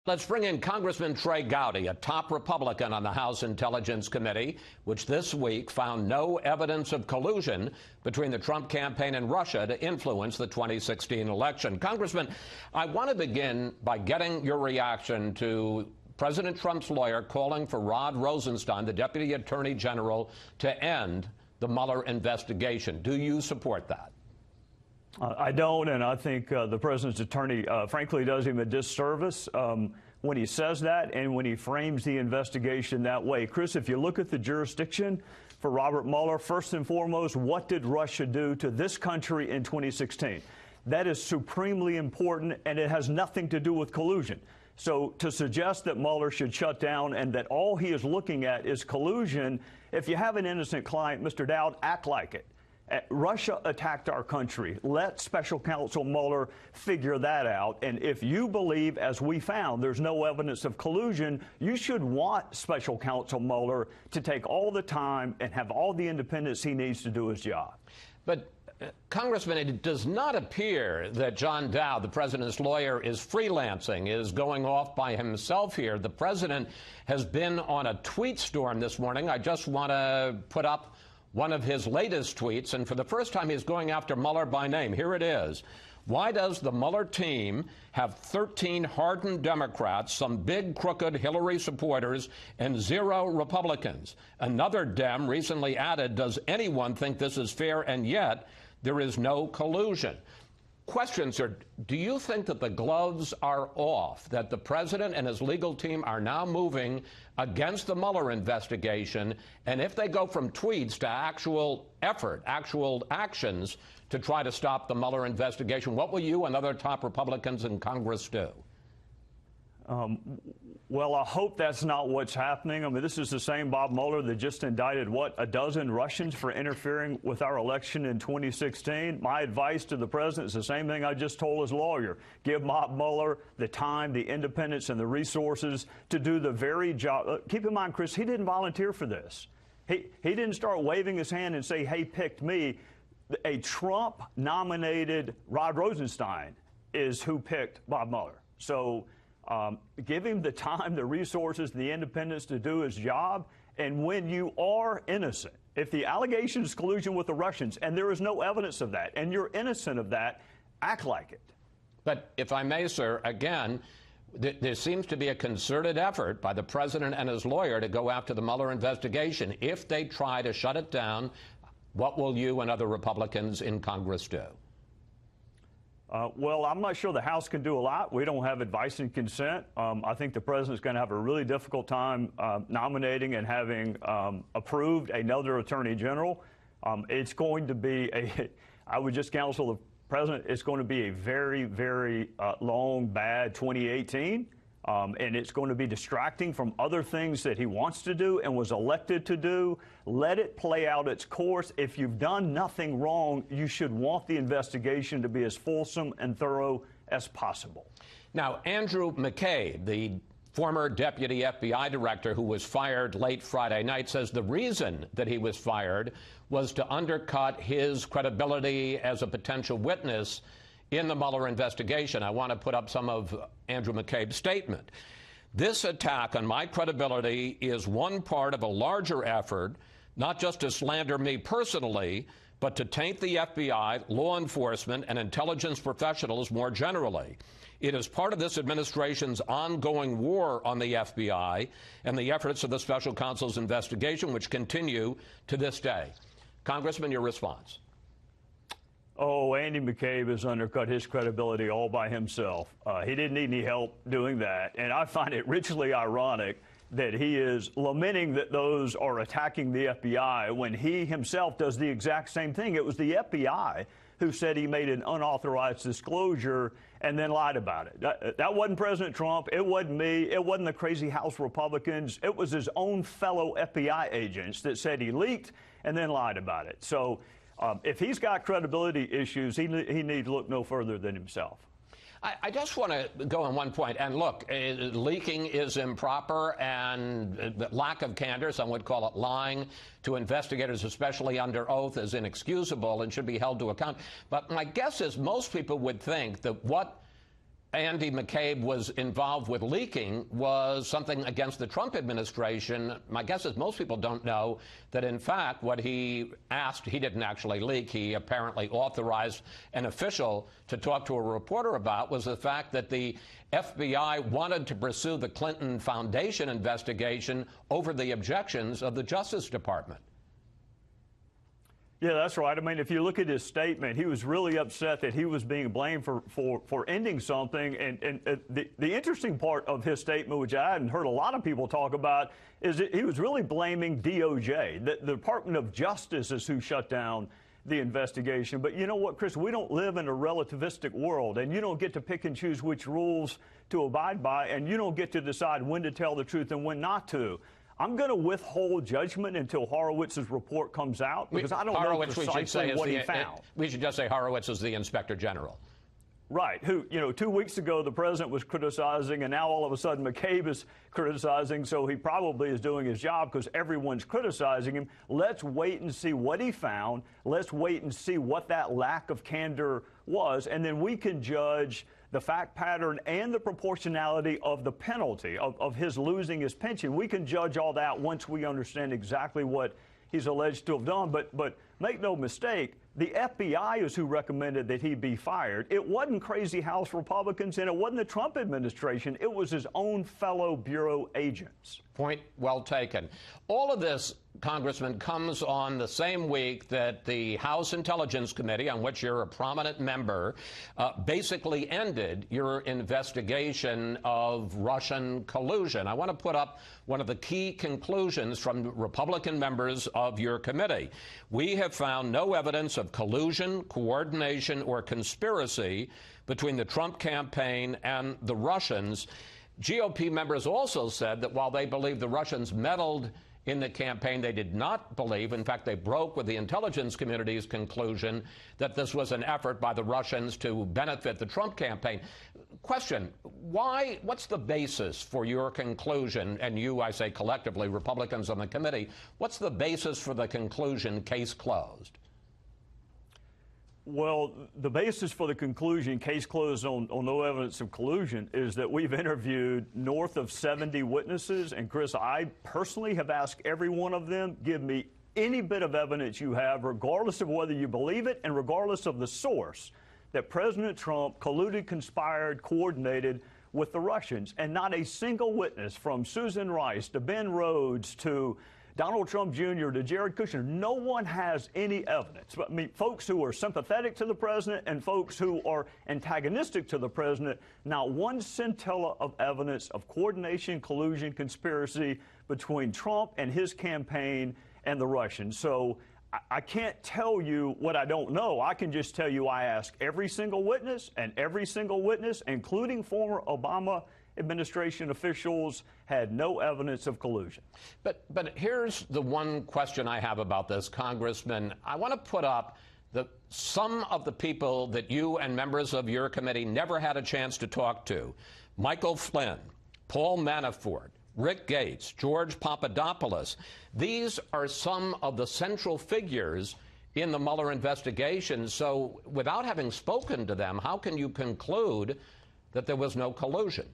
Let's bring in Congressman Trey Gowdy, a top Republican on the House Intelligence Committee, which this week found no evidence of collusion between the Trump campaign and Russia to influence the 2016 election. Congressman, I want to begin by getting your reaction to President Trump's lawyer calling for Rod Rosenstein, the Deputy Attorney General, to end the Mueller investigation. Do you support that? I don't, and I think the president's attorney, frankly, does him a disservice when he says that and when he frames the investigation that way. Chris, if you look at the jurisdiction for Robert Mueller, first and foremost, what did Russia do to this country in 2016? That is supremely important, and it has nothing to do with collusion. So to suggest that Mueller should shut down and that all he is looking at is collusion, if you have an innocent client, Mr. Dowd, act like it. Russia attacked our country. Let Special Counsel Mueller figure that out. And if you believe, as we found, there's no evidence of collusion, you should want Special Counsel Mueller to take all the time and have all the independence he needs to do his job. But, Congressman, it does not appear that John Dowd, the president's lawyer, is freelancing, is going off by himself here. The president has been on a tweet storm this morning. I just want to put up one of his latest tweets, and for the first time he's going after Mueller by name. Here it is. Why does the Mueller team have 13 hardened Democrats, some big crooked Hillary supporters, and 0 Republicans? Another Dem recently added, does anyone think this is fair? And yet there is no collusion. Questions are, do you think that the gloves are off, that the president and his legal team are now moving against the Mueller investigation? And if they go from tweets to actual effort, actual actions to try to stop the Mueller investigation, what will you and other top Republicans in Congress do? Well, I hope that's not what's happening. I mean, this is the same Bob Mueller that just indicted, what, a dozen Russians for interfering with our election in 2016. My advice to the president is the same thing I just told his lawyer. Give Bob Mueller the time, the independence, and the resources to do the very job. Keep in mind, Chris, he didn't volunteer for this. He didn't start waving his hand and say, hey, picked me. A Trump-nominated Rod Rosenstein is who picked Bob Mueller. So give him the time, the resources, the independence to do his job. And when you are innocent, if the allegation is collusion with the Russians, and there is no evidence of that, and you're innocent of that, act like it. But if I may, sir, again, there seems to be a concerted effort by the president and his lawyer to go after the Mueller investigation. If they try to shut it down, what will you and other Republicans in Congress do? Well, I'm not sure the House can do a lot. We don't have advice and consent. I think the president's going to have a really difficult time nominating and having approved another attorney general. It's going to be I would just counsel the president, it's going to be a very, very long, bad 2018. And it's going to be distracting from other things that he wants to do and was elected to do. Let it play out its course. If you've done nothing wrong, you should want the investigation to be as fulsome and thorough as possible. Now, Andrew McCabe, the former deputy FBI director who was fired late Friday night, says the reason that he was fired was to undercut his credibility as a potential witness in the Mueller investigation. I want to put up some of Andrew McCabe's statement. This attack on my credibility is one part of a larger effort, not just to slander me personally, but to taint the FBI, law enforcement, and intelligence professionals more generally. It is part of this administration's ongoing war on the FBI and the efforts of the special counsel's investigation, which continue to this day. Congressman, your response. Oh, Andy McCabe has undercut his credibility all by himself. He didn't need any help doing that. And I find it richly ironic that he is lamenting that those are attacking the FBI when he himself does the exact same thing. It was the FBI who said he made an unauthorized disclosure and then lied about it. That wasn't President Trump. It wasn't me. It wasn't the crazy House Republicans. It was his own fellow FBI agents that said he leaked and then lied about it. So if he's got credibility issues, he needs to look no further than himself. I just want to go on one point. And look, leaking is improper, and lack of candor, some would call it lying, to investigators, especially under oath, is inexcusable and should be held to account. But my guess is most people would think that what Andy McCabe was involved with leaking was something against the Trump administration. My guess is most people don't know that, in fact, what he asked, he didn't actually leak. He apparently authorized an official to talk to a reporter about was the fact that the FBI wanted to pursue the Clinton Foundation investigation over the objections of the Justice Department. Yeah, that's right. I mean, if you look at his statement, he was really upset that he was being blamed for ending something. And the interesting part of his statement, which I hadn't heard a lot of people talk about, is that he was really blaming DOJ. The Department of Justice is who shut down the investigation. But you know what, Chris? We don't live in a relativistic world, and you don't get to pick and choose which rules to abide by, and you don't get to decide when to tell the truth and when not to. I'm going to withhold judgment until Horowitz's report comes out because I don't know precisely what he found. We should just say Horowitz is the Inspector General. Right, who, 2 weeks ago the president was criticizing, and now all of a sudden McCabe is criticizing, so he probably is doing his job because everyone's criticizing him. Let's wait and see what he found. Let's wait and see what that lack of candor was, and then we can judge the fact pattern and the proportionality of the penalty of his losing his pension. We can judge all that once we understand exactly what he's alleged to have done. But make no mistake, the FBI is who recommended that he be fired. It wasn't crazy House Republicans, and it wasn't the Trump administration. It was his own fellow bureau agents. Point well taken. All of this, Congressman, comes on the same week that the House Intelligence Committee, on which you're a prominent member, basically ended your investigation of Russian collusion. I want to put up one of the key conclusions from Republican members of your committee. We have found no evidence of collusion, coordination, or conspiracy between the Trump campaign and the Russians. GOP members also said that while they believe the Russians meddled in the campaign, they did not believe, in fact, they broke with the intelligence community's conclusion that this was an effort by the Russians to benefit the Trump campaign. Question, what's the basis for your conclusion, and you, I say collectively, Republicans on the committee, what's the basis for the conclusion, case closed? Well, the basis for the conclusion, case closed on no evidence of collusion, is that we've interviewed north of 70 witnesses. And, Chris, I personally have asked every one of them, give me any bit of evidence you have, regardless of whether you believe it and regardless of the source, that President Trump colluded, conspired, coordinated with the Russians. And not a single witness, from Susan Rice to Ben Rhodes to Donald Trump Jr. to Jared Kushner, no one has any evidence. I mean, folks who are sympathetic to the president and folks who are antagonistic to the president, not one scintilla of evidence of coordination, collusion, conspiracy between Trump and his campaign and the Russians. So I can't tell you what I don't know. I can just tell you I asked every single witness, and every single witness, including former Obama administration officials, had no evidence of collusion. But here's the one question I have about this, Congressman. I want to put up some of the people that you and members of your committee never had a chance to talk to. Michael Flynn, Paul Manafort, Rick Gates, George Papadopoulos. These are some of the central figures in the Mueller investigation. So without having spoken to them, how can you conclude that there was no collusion?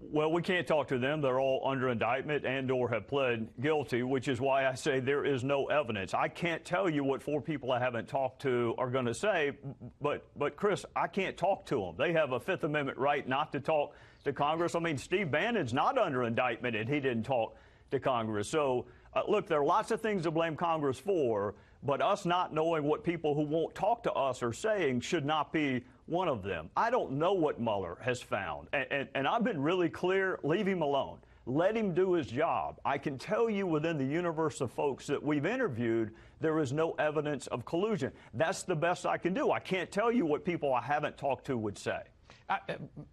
Well, we can't talk to them. They're all under indictment and or have pled guilty, which is why I say there is no evidence. I can't tell you what 4 people I haven't talked to are going to say, but Chris, I can't talk to them. They have a Fifth Amendment right not to talk to Congress. I mean, Steve Bannon's not under indictment and he didn't talk to Congress. So, look, there are lots of things to blame Congress for, but us not knowing what people who won't talk to us are saying should not be one of them. I don't know what Mueller has found, and I've been really clear, leave him alone. Let him do his job. I can tell you within the universe of folks that we've interviewed, there is no evidence of collusion. That's the best I can do. I can't tell you what people I haven't talked to would say.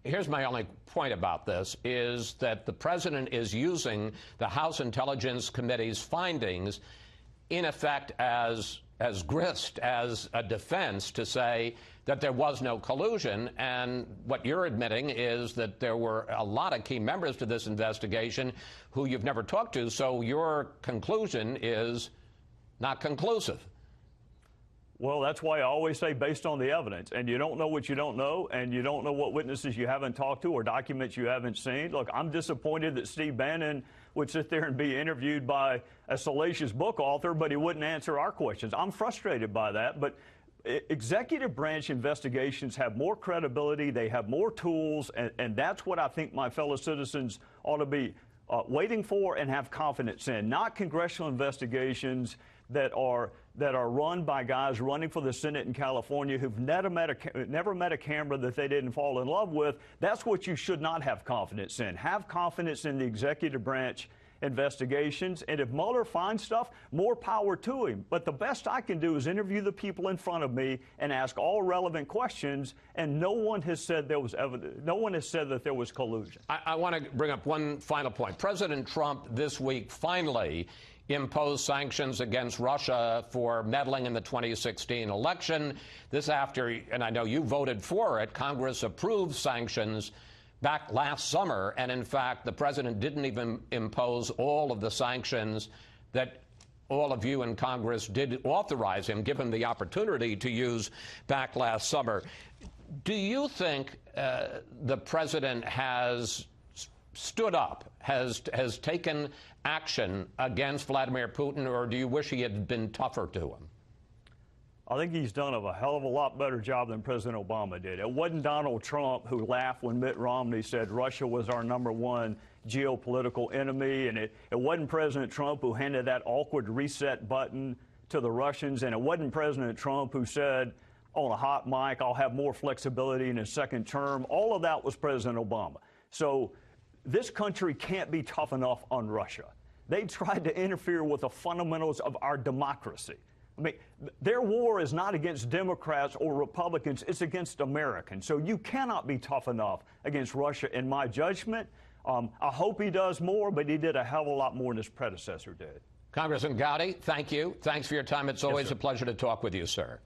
Here's my only point about this, is that the president is using the House Intelligence Committee's findings in effect as grist, as a defense to say that there was no collusion. And what you're admitting is that there were a lot of key members to this investigation who you've never talked to. So your conclusion is not conclusive. Well, that's why I always say based on the evidence. And you don't know what you don't know, and you don't know what witnesses you haven't talked to or documents you haven't seen. Look, I'm disappointed that Steve Bannon would sit there and be interviewed by a salacious book author, but he wouldn't answer our questions. I'm frustrated by that, but executive branch investigations have more credibility, they have more tools, and that's what I think my fellow citizens ought to be waiting for and have confidence in, not congressional investigations that are run by guys running for the Senate in California who've never met a camera that they didn't fall in love with. That's what you should not have confidence in. Have confidence in the executive branch investigations, and if Mueller finds stuff, more power to him. But the best I can do is interview the people in front of me and ask all relevant questions, and no one has said there was evidence. No one has said that there was collusion. I want to bring up one final point. President Trump this week finally imposed sanctions against Russia for meddling in the 2016 election. This after, and I know you voted for it, Congress approved sanctions back last summer, and in fact, the president didn't even impose all of the sanctions that all of you in Congress did authorize him, give him the opportunity to use back last summer. Do you think the president has stood up, has taken action against Vladimir Putin, or do you wish he had been tougher to him? I think he's done a hell of a lot better job than President Obama did. It wasn't Donald Trump who laughed when Mitt Romney said Russia was our #1 geopolitical enemy, and it wasn't President Trump who handed that awkward reset button to the Russians, and it wasn't President Trump who said on a hot mic, I'll have more flexibility in his second term. All of that was President Obama. So this country can't be tough enough on Russia. They tried to interfere with the fundamentals of our democracy. I mean, their war is not against Democrats or Republicans, it's against Americans. So you cannot be tough enough against Russia, in my judgment. I hope he does more, but he did a hell of a lot more than his predecessor did. Congressman Gowdy, thank you. Thanks for your time. It's always a pleasure to talk with you, sir.